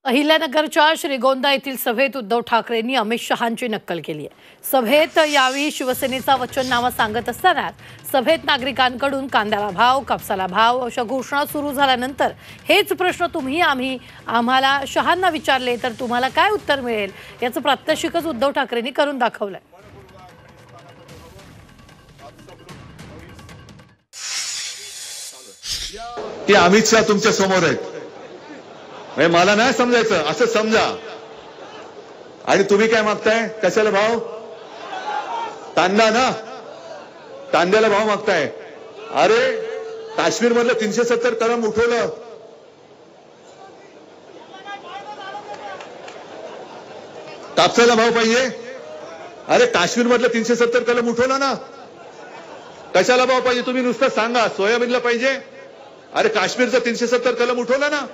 अहिल्यानगरच्या श्रीगोंदा येथील सभेत उद्धव ठाकरेंनी अमित शहांची नक्कल केली आहे। सभेत यावेळी शिवसेनेचा वचननामा सांगत असताना सभेत नागरिकांकडून कांद्याला भाव, कापसाला भाव अशा घोषणा सुरू झाल्यानंतर हेच प्रश्न आम्हाला शहांना विचारले तर तुम्हाला काय उत्तर मिळेल याचं प्रात्यक्षिकच उद्धव ठाकरेंनी करून दाखवलंय। की अमित शाह तुमच्या समोर आहेत, मला नाही समजायचं, असं समजा। आणि तुम्ही काय मागताय? कशाला भाव? कांदा ना, कांद्याला भाव मागताय। अरे काश्मीर मधलं 370 कलम उठवलं, कापसाला भाव पाहिजे। अरे काश्मीर मधलं 370 कलम उठवलं ना, कशाला भाव पाहिजे? तुम्ही नुसतं सांगा सोयाबीनला पाहिजे। अरे काश्मीरचं 370 कलम उठवलं ना,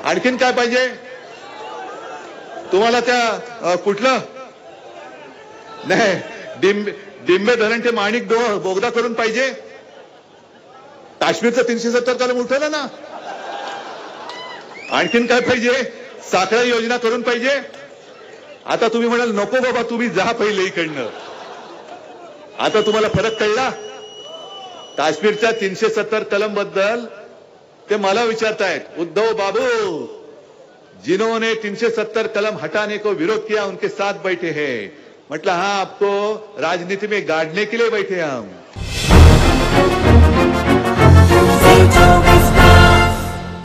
आणखीन काय पाहिजे तुम्हाला? त्या कुठलं नाही, डिंबे धरण ते माणिक बोगदा करून पाहिजे। काश्मीरचं 370 कलम उठवलं ना, आणखीन काय पाहिजे? साखळी योजना करून पाहिजे। आता तुम्ही म्हणाल नको बाबा, तुम्ही जा पहिले इकडनं। आता तुम्हाला फरक कळला? काश्मीरच्या 370 कलम बद्दल ते मला विचारतायत, उद्धव बाबू जिन्होंने 370 कलम हटाने को विरोध किया उनके साथ बैठे हैं। मतलब हाँ, आपको राजनीति में गाड़ने के लिए बैठे हम।